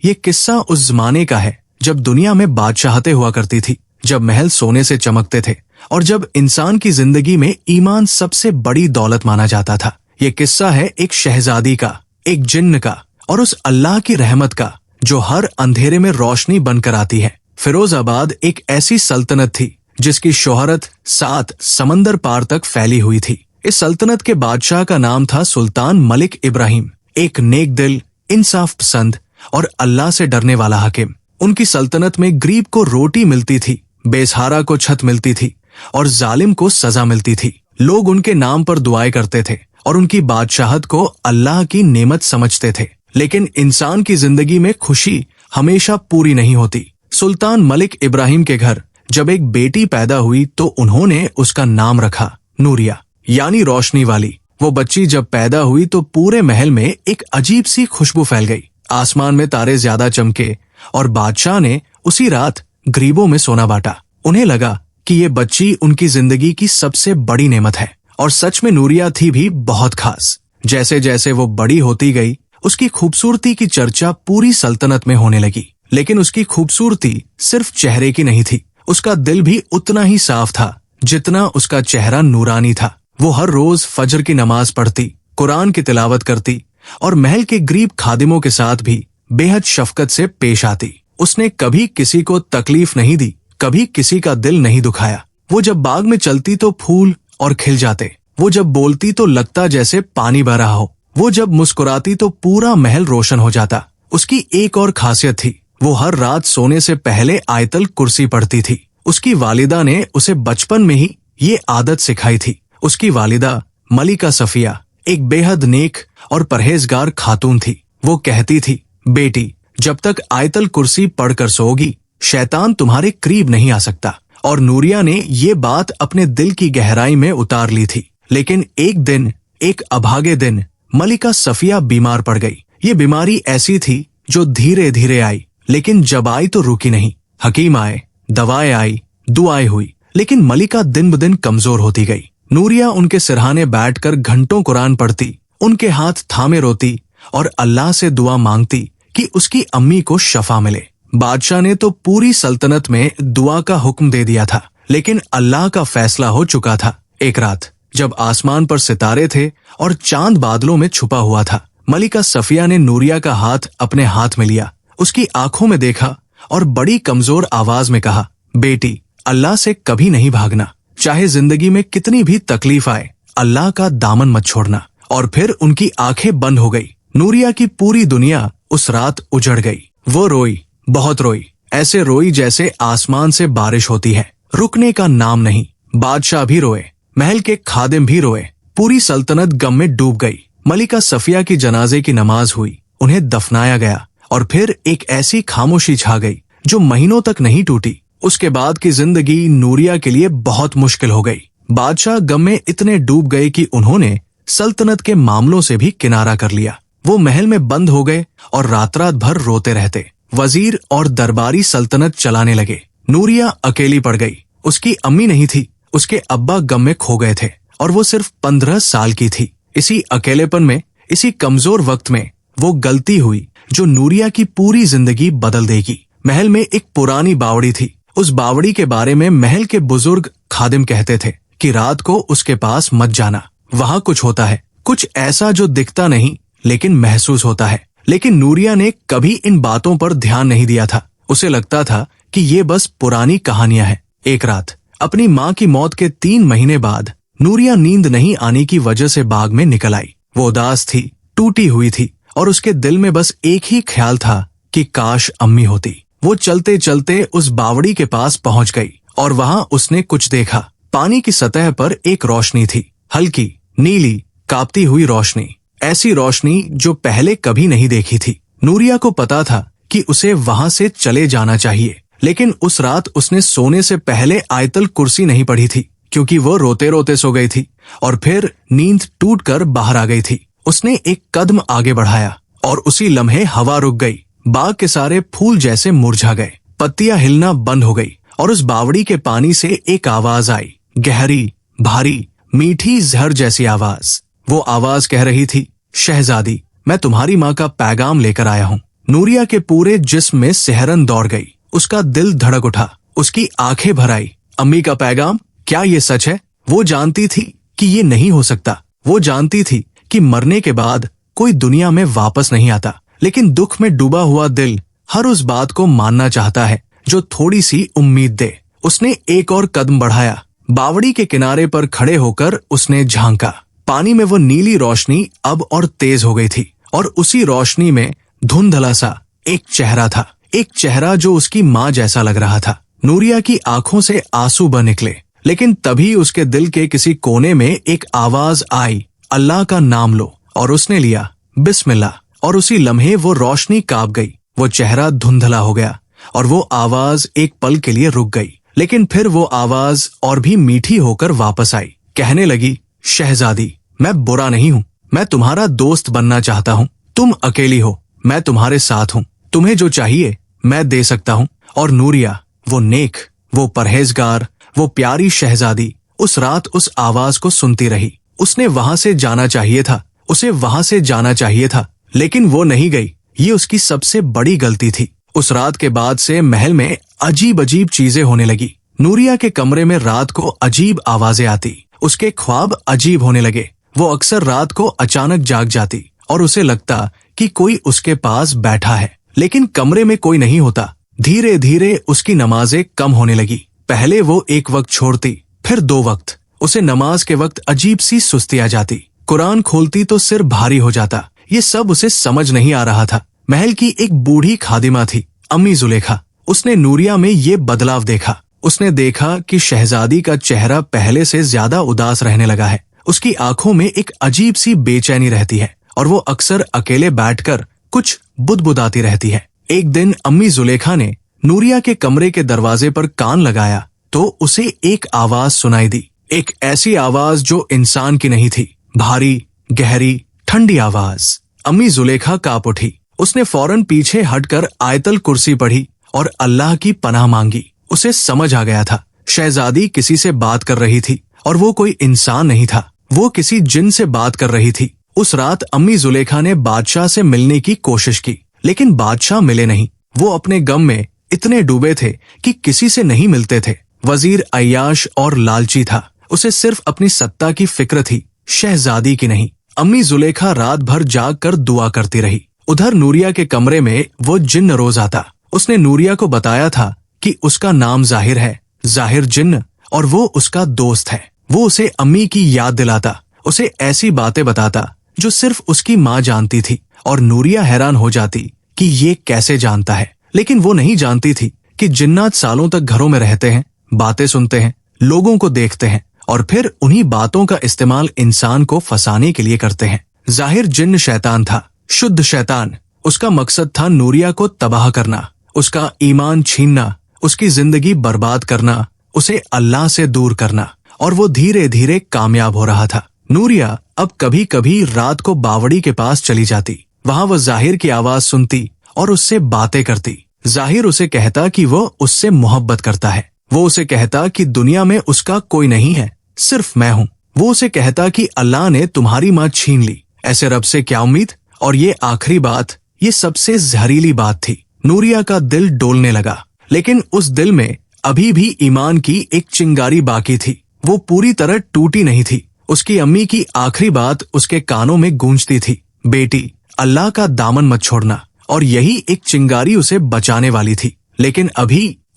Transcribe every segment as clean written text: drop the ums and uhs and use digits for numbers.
یہ قصہ اس زمانے کا ہے جب دنیا میں بادشاہتیں ہوا کرتی تھی، جب محل سونے سے چمکتے تھے اور جب انسان کی زندگی میں ایمان سب سے بڑی دولت مانا جاتا تھا۔ یہ قصہ ہے ایک شہزادی کا، ایک جن کا اور اس اللہ کی رحمت کا جو ہر اندھیرے میں روشنی بن کر آتی ہے۔ فیروز آباد ایک ایسی سلطنت تھی جس کی شہرت 7 سمندر پار تک پھیلی ہوئی تھی۔ اس سلطنت کے بادشاہ کا نام تھا سلطان ملک ابراہیم، ایک نیک دل، انصاف پسند اور اللہ سے ڈرنے والا حاکم۔ ان کی سلطنت میں غریب کو روٹی ملتی تھی، بے سہارا کو چھت ملتی تھی اور ظالم کو سزا ملتی تھی۔ لوگ ان کے نام پر دعائیں کرتے تھے اور ان کی بادشاہت کو اللہ کی نعمت سمجھتے تھے، لیکن انسان کی زندگی میں خوشی ہمیشہ پوری نہیں ہوتی۔ سلطان ملک ابراہیم کے گھر جب ایک بیٹی پیدا ہوئی تو انہوں نے اس کا نام رکھا نوریہ، یعنی روشنی والی۔ وہ بچی جب پیدا ہوئی تو پورے محل میں ایک عجیب سی خوشبو پھیل گئی، آسمان میں تارے زیادہ چمکے اور بادشاہ نے اسی رات غریبوں میں سونا بانٹا۔ انہیں لگا کہ یہ بچی ان کی زندگی کی سب سے بڑی نعمت ہے، اور سچ میں نوریہ تھی بھی بہت خاص۔ جیسے جیسے وہ بڑی ہوتی گئی اس کی خوبصورتی کی چرچا پوری سلطنت میں ہونے لگی، لیکن اس کی خوبصورتی صرف چہرے کی نہیں تھی، اس کا دل بھی اتنا ہی صاف تھا جتنا اس کا چہرہ نورانی تھا۔ وہ ہر روز فجر کی نماز پڑھتی، قرآن کی تلاوت کرتی اور محل کے غریب خادموں کے ساتھ بھی بے حد شفقت سے پیش آتی۔ اس نے کبھی کسی کو تکلیف نہیں دی، کبھی کسی کا دل نہیں دکھایا۔ وہ جب باغ میں چلتی تو پھول اور کھل جاتے، وہ جب بولتی تو لگتا جیسے پانی بہ رہا ہو، وہ جب مسکراتی تو پورا محل روشن ہو جاتا۔ اس کی ایک اور خاصیت تھی، وہ ہر رات سونے سے پہلے آیت الکرسی پڑھتی تھی۔ اس کی والدہ نے اسے بچپن میں ہی یہ عادت سکھائی تھی۔ اس کی والدہ ملکہ صفیہ ایک بے حد نیک اور پرہیزگار خاتون تھی۔ وہ کہتی تھی، بیٹی جب تک آیت الکرسی پڑھ کر سوگی شیطان تمہارے قریب نہیں آ سکتا۔ اور نوریہ نے یہ بات اپنے دل کی گہرائی میں اتار لی تھی۔ لیکن ایک ابھاگے دن ملکہ صفیہ بیمار پڑ گئی۔ یہ بیماری ایسی تھی جو دھیرے دھیرے آئی، لیکن جب آئی تو رکی نہیں۔ حکیم آئے، دوائیں آئی، دعائیں ہوئی، لیکن ملکہ دن بدن کمزور ہوتی گئی۔ نوریہ ان کے سرہانے بیٹھ کر گھنٹوں قرآن پڑھتی، ان کے ہاتھ تھامے روتی اور اللہ سے دعا مانگتی کہ اس کی امی کو شفا ملے۔ بادشاہ نے تو پوری سلطنت میں دعا کا حکم دے دیا تھا، لیکن اللہ کا فیصلہ ہو چکا تھا۔ ایک رات جب آسمان پر ستارے تھے اور چاند بادلوں میں چھپا ہوا تھا، ملکہ صفیہ نے نوریہ کا ہاتھ اپنے ہاتھ میں لیا، اس کی آنکھوں میں دیکھا اور بڑی کمزور آواز میں کہا، بیٹی اللہ سے کبھی نہیں بھاگنا، چاہے زندگی میں کتنی بھی تکلیف آئے، اللہ کا دامن مت چھوڑنا۔ اور پھر ان کی آنکھیں بند ہو گئی۔ نوریہ کی پوری دنیا اس رات اجڑ گئی۔ وہ روئی، بہت روئی، ایسے روئی جیسے آسمان سے بارش ہوتی ہے، رکنے کا نام نہیں۔ بادشاہ بھی روئے، محل کے خادم بھی روئے، پوری سلطنت غم میں ڈوب گئی۔ ملکہ صفیہ کی جنازے کی نماز ہوئی، انہیں دفنایا گیا، اور پھر ایک ایسی خاموشی چھا گئی جو مہینوں تک نہیں ٹوٹی۔ اس کے بعد کی زندگی نوریہ کے لیے بہت مشکل ہو گئی۔ بادشاہ غم میں اتنے ڈوب گئے کہ انہوں نے سلطنت کے معاملوں سے بھی کنارہ کر لیا۔ وہ محل میں بند ہو گئے اور رات رات بھر روتے رہتے۔ وزیر اور درباری سلطنت چلانے لگے۔ نوریہ اکیلی پڑ گئی۔ اس کی امی نہیں تھی، اس کے ابا غم میں کھو گئے تھے اور وہ صرف 15 سال کی تھی۔ اسی اکیلے پن میں، اسی کمزور وقت میں وہ غلطی ہوئی جو نوریہ کی پوری زندگی بدل دے گی۔ محل میں ایک پرانی باوڑی تھی۔ اس باوڑی کے بارے میں محل کے بزرگ خادم کہتے تھے کہ رات کو اس کے پاس مت جانا، وہاں کچھ ہوتا ہے، کچھ ایسا جو دکھتا نہیں لیکن محسوس ہوتا ہے۔ لیکن نوریہ نے کبھی ان باتوں پر دھیان نہیں دیا تھا۔ اسے لگتا تھا کہ یہ بس پرانی کہانیاں ہیں۔ ایک رات اپنی ماں کی موت کے 3 مہینے بعد نوریہ نیند نہیں آنے کی وجہ سے باغ میں نکل آئی۔ وہ اداس تھی، ٹوٹی ہوئی تھی، اور اس کے دل میں بس ایک ہی خیال تھا کہ کاش امی ہوتی۔ وہ چلتے چلتے اس باوڑی کے پاس پہنچ گئی اور وہاں اس نے کچھ دیکھا۔ پانی کی سطح پر ایک روشنی تھی، ہلکی، نیلی، کاپتی ہوئی روشنی، ایسی روشنی جو پہلے کبھی نہیں دیکھی تھی۔ نوریہ کو پتا تھا کہ اسے وہاں سے چلے جانا چاہیے، لیکن اس رات اس نے سونے سے پہلے آیت الکرسی نہیں پڑھی تھی، کیونکہ وہ روتے روتے سو گئی تھی اور پھر نیند ٹوٹ کر باہر آ گئی تھی۔ اس نے ایک قدم آگے بڑھایا اور اسی لمحے ہوا رک گئی۔ باغ کے سارے پھول جیسے مرجھا گئے، پتیاں ہلنا بند ہو گئی، اور اس باوڑی کے پانی سے ایک آواز آئی، گہری، بھاری، میٹھی زہر جیسی آواز۔ وہ آواز کہہ رہی تھی، شہزادی میں تمہاری ماں کا پیغام لے کر آیا ہوں۔ नूरिया के पूरे जिस्म में सिहरन दौड़ गई। उसका दिल धड़क उठा, उसकी आंखें भर आई। अम्मी का पैगाम, क्या ये सच है? वो जानती थी कि ये नहीं हो सकता। वो जानती थी कि मरने के बाद कोई दुनिया में वापस नहीं आता, लेकिन दुख में डूबा हुआ दिल हर उस बात को मानना चाहता है जो थोड़ी सी उम्मीद दे। उसने एक और कदम बढ़ाया। बावड़ी के किनारे पर खड़े होकर उसने झांका। पानी में वो नीली रोशनी अब और तेज हो गई थी, और उसी रोशनी में धुंधला सा एक चेहरा था, एक चेहरा जो उसकी माँ जैसा लग रहा था। नूरिया की आंखों से आंसू बह निकले, लेकिन तभी उसके दिल के किसी कोने में एक आवाज आई, अल्लाह का नाम लो। और उसने लिया, बिस्मिल्लाह। और उसी लम्हे वो रोशनी कांप गई, वो चेहरा धुंधला हो गया, और वो आवाज एक पल के लिए रुक गई। लेकिन फिर वो आवाज और भी मीठी होकर वापस आई। कहने लगी, शहजादी, मैं बुरा नहीं हूँ, मैं तुम्हारा दोस्त बनना चाहता हूँ। तुम अकेली हो, मैं तुम्हारे साथ हूँ। तुम्हें जो चाहिए मैं दे सकता हूँ। और नूरिया, वो नेक, वो परहेजगार, वो प्यारी शहजादी उस रात उस आवाज को सुनती रही। उसने वहां से जाना चाहिए था, उसे वहां से जाना चाहिए था, लेकिन वो नहीं गई। ये उसकी सबसे बड़ी गलती थी। उस रात के बाद से महल में अजीब अजीब चीजें होने लगी। नूरिया के कमरे में रात को अजीब आवाजें आती, उसके ख्वाब अजीब होने लगे। वो अक्सर रात को अचानक जाग जाती और उसे लगता कि कोई उसके पास बैठा है, लेकिन कमरे में कोई नहीं होता। धीरे धीरे उसकी नमाजें कम होने लगी। पहले वो एक वक्त छोड़ती, फिर 2 वक्त। उसे नमाज के वक्त अजीब सी सुस्ती आ जाती, कुरान खोलती तो सिर भारी हो जाता। ये सब उसे समझ नहीं आ रहा था। महल की एक बूढ़ी खादिमा थी, अम्मी जुलेखा। उसने नूरिया में ये बदलाव देखा। उसने देखा कि शहजादी का चेहरा पहले से ज्यादा उदास रहने लगा है। उसकी आंखों में एक अजीब सी बेचैनी रहती है, और वो अक्सर अकेले बैठकर कुछ बुदबुदाती रहती है। एक दिन अम्मी जुलेखा ने नूरिया के कमरे के दरवाजे पर कान लगाया तो उसे एक आवाज सुनाई दी। एक ऐसी आवाज जो इंसान की नहीं थी, भारी, गहरी, ठंडी आवाज। अम्मी जुलेखा कांप उठी। उसने फौरन पीछे हटकर आयतल कुर्सी पढ़ी और अल्लाह की पनाह मांगी। उसे समझ आ गया था, शहजादी किसी से बात कर रही थी, और वो कोई इंसान नहीं था, वो किसी जिन से बात कर रही थी। उस रात अम्मी जुलेखा ने बादशाह से मिलने की कोशिश की, लेकिन बादशाह मिले नहीं। वो अपने गम में इतने डूबे थे कि किसी से नहीं मिलते थे। वजीर अय्याश और लालची था, उसे सिर्फ अपनी सत्ता की फिक्र थी, शहजादी की नहीं। अम्मी जुलेखा रात भर जाग कर दुआ करती रही। उधर नूरिया के कमरे में वो जिन्न रोज आता। उसने नूरिया को बताया था कि उसका नाम जाहिर है, जाहिर जिन्न, और वो उसका दोस्त है। वो उसे अम्मी की याद दिलाता, उसे ऐसी बातें बताता जो सिर्फ उसकी माँ जानती थी। और नूरिया हैरान हो जाती कि ये कैसे जानता है, लेकिन वो नहीं जानती थी कि जिन्नात सालों तक घरों में रहते हैं, बातें सुनते हैं, लोगों को देखते हैं, और फिर उन्हीं बातों का इस्तेमाल इंसान को फंसाने के लिए करते हैं। जाहिर जिन्न शैतान था, शुद्ध शैतान। उसका मकसद था नूरिया को तबाह करना, उसका ईमान छीनना, उसकी जिंदगी बर्बाद करना, उसे अल्लाह से दूर करना। और वो धीरे धीरे कामयाब हो रहा था। नूरिया अब कभी कभी रात को बावड़ी के पास चली जाती। वहां वो जाहिर की आवाज सुनती और उससे बातें करती। जाहिर उसे कहता कि वो उससे मोहब्बत करता है। वो उसे कहता कि दुनिया में उसका कोई नहीं है, सिर्फ मैं हूँ। वो उसे कहता कि अल्लाह ने तुम्हारी माँ छीन ली, ऐसे रब से क्या उम्मीद। और ये आखिरी बात, ये सबसे जहरीली बात थी। नूरिया का दिल डोलने लगा, लेकिन उस दिल में अभी भी ईमान की एक चिंगारी बाकी थी। वो पूरी तरह टूटी नहीं थी। उसकी अम्मी की आखिरी बात उसके कानों में गूंजती थी, बेटी, अल्लाह का दामन मत छोड़ना। और यही एक चिंगारी उसे बचाने वाली थी। लेकिन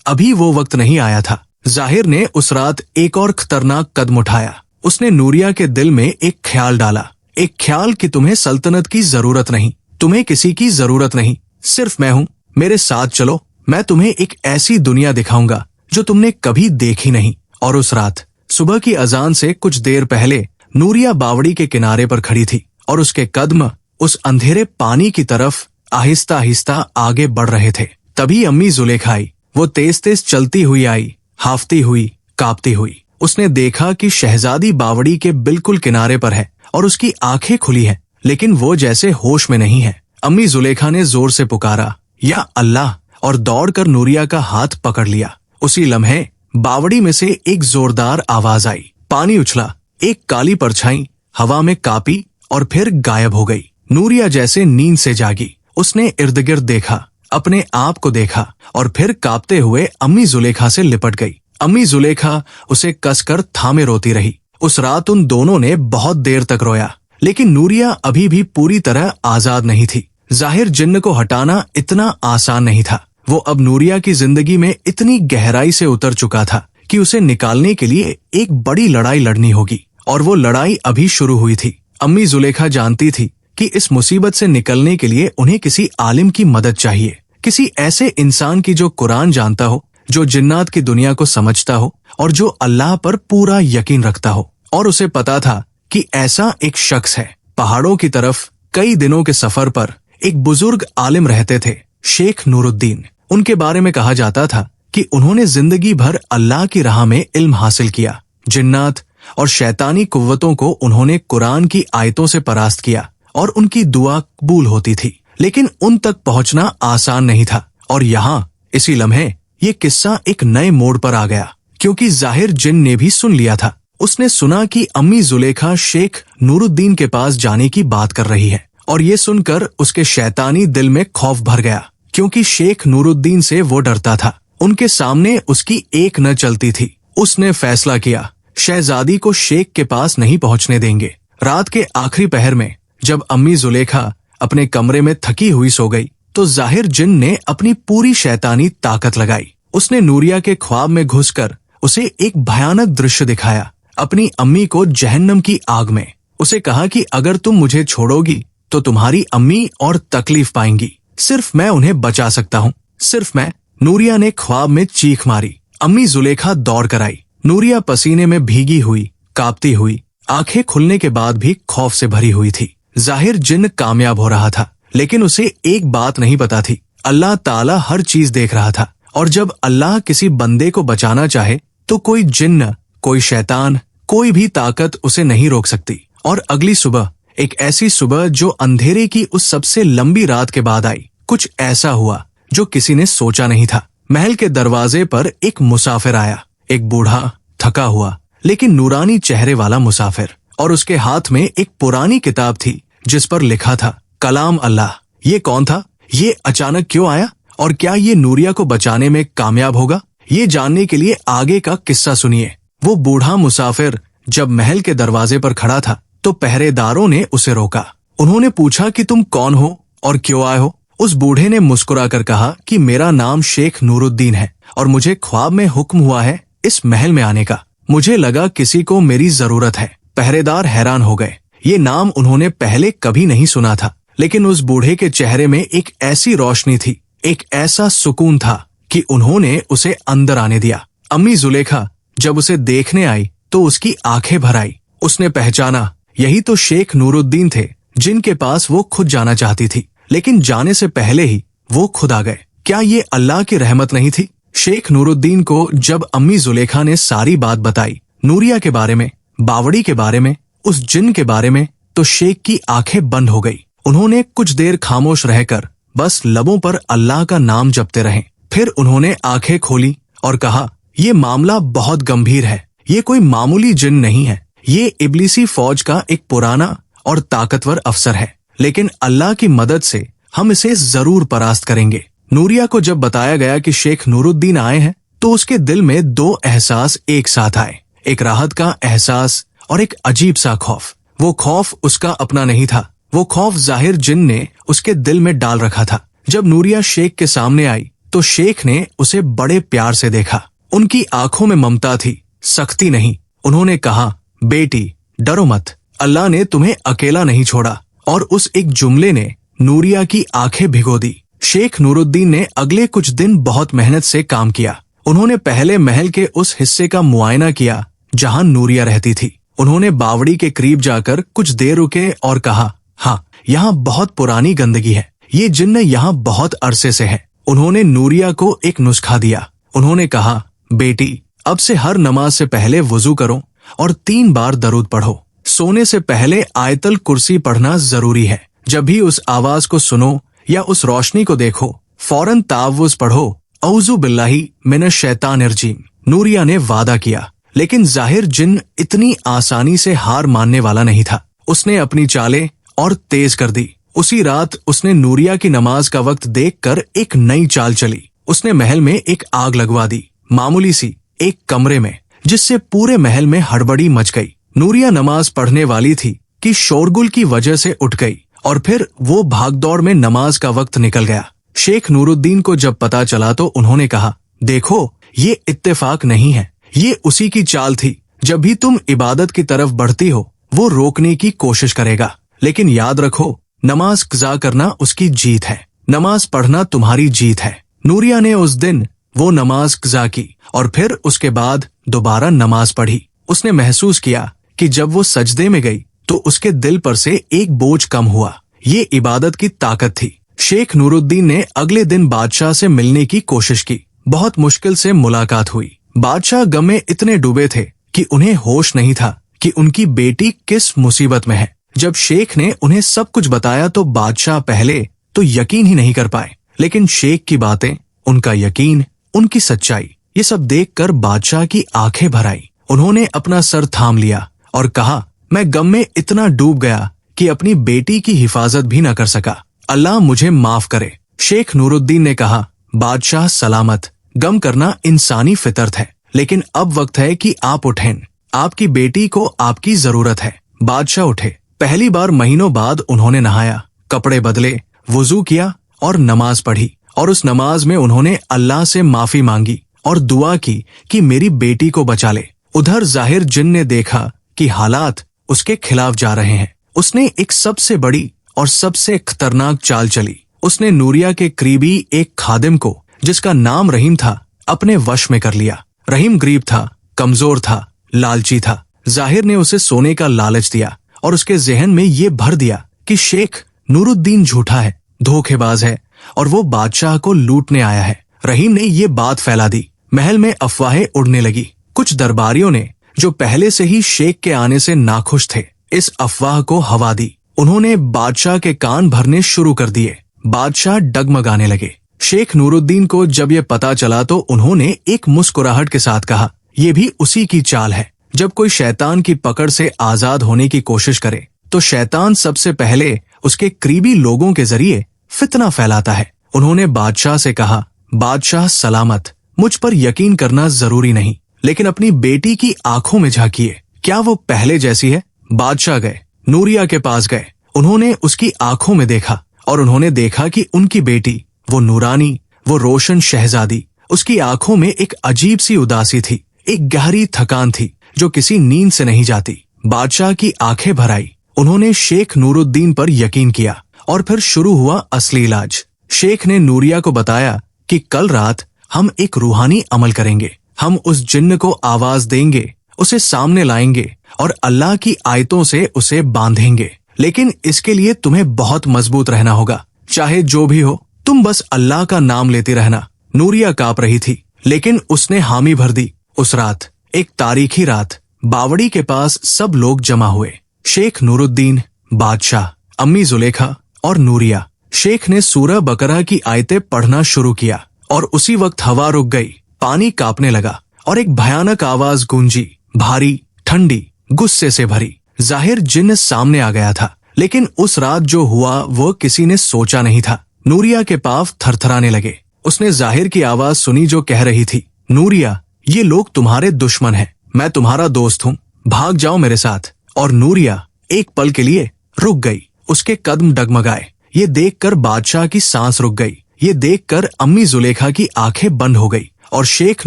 अभी वो वक्त नहीं आया था। जाहिर ने उस रात एक और खतरनाक कदम उठाया। उसने नूरिया के दिल में एक ख्याल डाला, एक ख्याल कि तुम्हें सल्तनत की जरूरत नहीं, तुम्हें किसी की जरूरत नहीं, सिर्फ मैं हूँ, मेरे साथ चलो, मैं तुम्हें एक ऐसी दुनिया दिखाऊंगा जो तुमने कभी देखी नहीं। और उस रात सुबह की अजान से कुछ देर पहले नूरिया बावड़ी के किनारे पर खड़ी थी, और उसके कदम उस अंधेरे पानी की तरफ आहिस्ता आहिस्ता आगे बढ़ रहे थे। तभी अम्मी जुलेखा आई। वो तेज तेज चलती हुई आई, हाफती हुई, कांपती हुई। उसने देखा कि शहजादी बावड़ी के बिल्कुल किनारे पर है और उसकी आंखें खुली हैं, लेकिन वो जैसे होश में नहीं है। अम्मी जुलेखा ने जोर से पुकारा, या अल्लाह, और दौड़कर नूरिया का हाथ पकड़ लिया। उसी लम्हे बावड़ी में से एक जोरदार आवाज आई, पानी उछला, एक काली परछाई हवा में कांपी और फिर गायब हो गई। नूरिया जैसे नींद से जागी। उसने इर्द गिर्द देखा, अपने आप को देखा और फिर कांपते हुए अम्मी जुलेखा से लिपट गई। अम्मी जुलेखा उसे कसकर थामे रोती रही। उस रात उन दोनों ने बहुत देर तक रोया, लेकिन नूरिया अभी भी पूरी तरह आजाद नहीं थी। जाहिर जिन्न को हटाना इतना आसान नहीं था। वो अब नूरिया की जिंदगी में इतनी गहराई से उतर चुका था कि उसे निकालने के लिए एक बड़ी लड़ाई लड़नी होगी, और वो लड़ाई अभी शुरू हुई थी। अम्मी जुलेखा जानती थी कि इस मुसीबत से निकलने के लिए उन्हें किसी आलिम की मदद चाहिए, किसी ऐसे इंसान की जो कुरान जानता हो, जो जिन्नात की दुनिया को समझता हो और जो अल्लाह पर पूरा यकीन रखता हो। और उसे पता था कि ऐसा एक शख्स है। पहाड़ों की तरफ कई दिनों के सफर पर एक बुजुर्ग आलिम रहते थे, शेख नूरुद्दीन। उनके बारे में कहा जाता था कि उन्होंने जिंदगी भर अल्लाह की राह में इल्म हासिल किया। जिन्नात और शैतानी कुव्वतों को उन्होंने कुरान की आयतों से परास्त किया और उनकी दुआ कबूल होती थी, लेकिन उन तक पहुंचना आसान नहीं था। और यहाँ इसी लम्हे ये किस्सा एक नए मोड़ पर आ गया, क्योंकि जाहिर जिन ने भी सुन लिया था। उसने सुना कि अम्मी जुलेखा शेख नूरुद्दीन के पास जाने की बात कर रही है, और ये सुनकर उसके शैतानी दिल में खौफ भर गया, क्योंकि शेख नूरुद्दीन से वो डरता था। उनके सामने उसकी एक न चलती थी। उसने फैसला किया, शहजादी को शेख के पास नहीं पहुंचने देंगे। रात के आखिरी पहर में जब अम्मी जुलेखा अपने कमरे में थकी हुई सो गई, तो जाहिर जिन ने अपनी पूरी शैतानी ताकत लगाई। उसने नूरिया के ख्वाब में घुसकर उसे एक भयानक दृश्य दिखाया, अपनी अम्मी को जहन्नम की आग में। उसे कहा कि अगर तुम मुझे छोड़ोगी तो तुम्हारी अम्मी और तकलीफ पाएंगी। सिर्फ मैं उन्हें बचा सकता हूँ, सिर्फ मैं। नूरिया ने ख्वाब में चीख मारी। अम्मी जुलेखा दौड़ कर आई। नूरिया पसीने में भीगी हुई, कांपती हुई, आंखें खुलने के बाद भी खौफ से भरी हुई थी। जाहिर जिन कामयाब हो रहा था, लेकिन उसे एक बात नहीं पता थी, अल्लाह ताला हर चीज देख रहा था, और जब अल्लाह किसी बंदे को बचाना चाहे तो कोई जिन्न, कोई शैतान, कोई भी ताकत उसे नहीं रोक सकती। और अगली सुबह, एक ऐसी सुबह जो अंधेरे की उस सबसे लंबी रात के बाद आई, कुछ ऐसा हुआ जो किसी ने सोचा नहीं था। महल के दरवाजे पर एक मुसाफिर आया, एक बूढ़ा, थका हुआ लेकिन नूरानी चेहरे वाला मुसाफिर, और उसके हाथ में एक पुरानी किताब थी जिस पर लिखा था कलाम अल्लाह। ये कौन था? ये अचानक क्यों आया? और क्या ये नूरिया को बचाने में कामयाब होगा? ये जानने के लिए आगे का किस्सा सुनिए। वो बूढ़ा मुसाफिर जब महल के दरवाजे पर खड़ा था तो पहरेदारों ने उसे रोका। उन्होंने पूछा कि तुम कौन हो और क्यों आए हो? उस बूढ़े ने मुस्कुराकर कहा कि मेरा नाम शेख नूरुद्दीन है और मुझे ख्वाब में हुक्म हुआ है इस महल में आने का। मुझे लगा किसी को मेरी जरूरत है। पहरेदार हैरान हो गए। ये नाम उन्होंने पहले कभी नहीं सुना था, लेकिन उस बूढ़े के चेहरे में एक ऐसी रोशनी थी, एक ऐसा सुकून था कि उन्होंने उसे अंदर आने दिया। अम्मी जुलेखा जब उसे देखने आई तो उसकी आंखें भर आई। उसने पहचाना, यही तो शेख नूरुद्दीन थे जिनके पास वो खुद जाना चाहती थी, लेकिन जाने से पहले ही वो खुद आ गए। क्या ये अल्लाह की रहमत नहीं थी? शेख नूरुद्दीन को जब अम्मी जुलेखा ने सारी बात बताई, नूरिया के बारे में, बावड़ी के बारे में, उस जिन के बारे में, तो शेख की आंखें बंद हो गई। उन्होंने कुछ देर खामोश रहकर बस लबों पर अल्लाह का नाम जपते रहे। फिर उन्होंने आंखें खोली और कहा, ये मामला बहुत गंभीर है। ये कोई मामूली जिन नहीं है। ये इब्लीसी फौज का एक पुराना और ताकतवर अफसर है, लेकिन अल्लाह की मदद से हम इसे जरूर परास्त करेंगे। नूरिया को जब बताया गया कि शेख नूरुद्दीन आए हैं तो उसके दिल में दो एहसास एक साथ आए, एक राहत का एहसास और एक अजीब सा खौफ। वो खौफ उसका अपना नहीं था, वो खौफ जाहिर जिन ने उसके दिल में डाल रखा था। जब नूरिया शेख के सामने आई तो शेख ने उसे बड़े प्यार से देखा। उनकी आंखों में ममता थी, सख्ती नहीं। उन्होंने कहा, बेटी डरो मत, अल्लाह ने तुम्हें अकेला नहीं छोड़ा। और उस एक जुमले ने नूरिया की आंखें भिगो दी। शेख नूरुद्दीन ने अगले कुछ दिन बहुत मेहनत से काम किया। उन्होंने पहले महल के उस हिस्से का मुआयना किया जहां नूरिया रहती थी। उन्होंने बावड़ी के करीब जाकर कुछ देर रुके और कहा, हाँ, यहाँ बहुत पुरानी गंदगी है। ये जिन्न यहाँ बहुत अरसे से है। उन्होंने नूरिया को एक नुस्खा दिया। उन्होंने कहा, बेटी अब से हर नमाज से पहले वुजू करो और 3 बार दरूद पढ़ो। सोने से पहले आयतल कुर्सी पढ़ना जरूरी है। जब भी उस आवाज को सुनो या उस रोशनी को देखो, फौरन तावुज़ पढ़ो, औज़ु बिल्लाहि मिनश शैतानिर रजीम। नूरिया ने वादा किया, लेकिन जाहिर जिन इतनी आसानी से हार मानने वाला नहीं था। उसने अपनी चालें और तेज कर दी। उसी रात उसने नूरिया की नमाज का वक्त देखकर एक नई चाल चली। उसने महल में एक आग लगवा दी, मामूली सी एक कमरे में, जिससे पूरे महल में हड़बड़ी मच गई। नूरिया नमाज पढ़ने वाली थी कि शोरगुल की वजह से उठ गई और फिर वो भागदौड़ में नमाज का वक्त निकल गया। शेख नूरुद्दीन को जब पता चला तो उन्होंने कहा, देखो ये इत्तेफाक नहीं है, ये उसी की चाल थी। जब भी तुम इबादत की तरफ बढ़ती हो वो रोकने की कोशिश करेगा, लेकिन याद रखो नमाज क़ज़ा करना उसकी जीत है, नमाज पढ़ना तुम्हारी जीत है। नूरिया ने उस दिन वो नमाज क़ज़ा की और फिर उसके बाद दोबारा नमाज पढ़ी। उसने महसूस किया कि जब वो सजदे में गई तो उसके दिल पर से एक बोझ कम हुआ। ये इबादत की ताकत थी। शेख नूरुद्दीन ने अगले दिन बादशाह से मिलने की कोशिश की। बहुत मुश्किल से मुलाकात हुई। बादशाह गम में इतने डूबे थे कि उन्हें होश नहीं था कि उनकी बेटी किस मुसीबत में है। जब शेख ने उन्हें सब कुछ बताया तो बादशाह पहले तो यकीन ही नहीं कर पाए, लेकिन शेख की बातें, उनका यकीन, उनकी सच्चाई, ये सब देखकर बादशाह की आंखें भर आई। उन्होंने अपना सर थाम लिया और कहा, मैं गम में इतना डूब गया कि अपनी बेटी की हिफाजत भी न कर सका, अल्लाह मुझे माफ करे। शेख नूरुद्दीन ने कहा, बादशाह सलामत, गम करना इंसानी फितरत है, लेकिन अब वक्त है कि आप उठें, आपकी बेटी को आपकी जरूरत है। बादशाह उठे। पहली बार महीनों बाद उन्होंने नहाया, कपड़े बदले, वुजू किया और नमाज पढ़ी, और उस नमाज में उन्होंने अल्लाह से माफी मांगी और दुआ की कि मेरी बेटी को बचा ले। उधर जाहिर जिन ने देखा कि हालात उसके खिलाफ जा रहे हैं। उसने एक सबसे बड़ी और सबसे खतरनाक चाल चली। उसने नूरिया के करीबी एक खादिम को, जिसका नाम रहीम था, अपने वश में कर लिया। रहीम गरीब था, कमजोर था, लालची था। जाहिर ने उसे सोने का लालच दिया और उसके जहन में ये भर दिया कि शेख नूरुद्दीन झूठा है, धोखेबाज है और वो बादशाह को लूटने आया है। रहीम ने ये बात फैला दी। महल में अफवाहें उड़ने लगी। कुछ दरबारियों ने, जो पहले से ही शेख के आने से नाखुश थे, इस अफवाह को हवा दी। उन्होंने बादशाह के कान भरने शुरू कर दिए। बादशाह डगमगाने लगे। शेख नूरुद्दीन को जब ये पता चला तो उन्होंने एक मुस्कुराहट के साथ कहा, ये भी उसी की चाल है। जब कोई शैतान की पकड़ से आजाद होने की कोशिश करे तो शैतान सबसे पहले उसके करीबी लोगों के जरिए फितना फैलाता है। उन्होंने बादशाह से कहा, बादशाह सलामत, मुझ पर यकीन करना जरूरी नहीं, लेकिन अपनी बेटी की आंखों में झांकिए, क्या वो पहले जैसी है? बादशाह गए, नूरिया के पास गए। उन्होंने उसकी आंखों में देखा और उन्होंने देखा कि उनकी बेटी, वो नूरानी, वो रोशन शहजादी, उसकी आंखों में एक अजीब सी उदासी थी, एक गहरी थकान थी जो किसी नींद से नहीं जाती। बादशाह की आंखें भर आई। उन्होंने शेख नूरुद्दीन पर यकीन किया और फिर शुरू हुआ असली इलाज। शेख ने नूरिया को बताया कि कल रात हम एक रूहानी अमल करेंगे। हम उस जिन्न को आवाज देंगे, उसे सामने लाएंगे और अल्लाह की आयतों से उसे बांधेंगे। लेकिन इसके लिए तुम्हें बहुत मजबूत रहना होगा। चाहे जो भी हो, तुम बस अल्लाह का नाम लेती रहना। नूरिया कांप रही थी, लेकिन उसने हामी भर दी। उस रात, एक तारीखी रात, बावड़ी के पास सब लोग जमा हुए। शेख नूरुद्दीन, बादशाह, अम्मी जुलेखा और नूरिया। शेख ने सूरह बकरा की आयतें पढ़ना शुरू किया और उसी वक्त हवा रुक गई, पानी कांपने लगा और एक भयानक आवाज गूंजी, भारी, ठंडी, गुस्से से भरी। जाहिर जिन्न सामने आ गया था, लेकिन उस रात जो हुआ वो किसी ने सोचा नहीं था। नूरिया के पांव थरथराने लगे। उसने जाहिर की आवाज सुनी जो कह रही थी, नूरिया, ये लोग तुम्हारे दुश्मन हैं, मैं तुम्हारा दोस्त हूँ, भाग जाओ मेरे साथ। और नूरिया एक पल के लिए रुक गई। उसके कदम डगमगाए। ये देखकर बादशाह की सांस रुक गई। ये देखकर अम्मी जुलेखा की आंखें बंद हो गई और शेख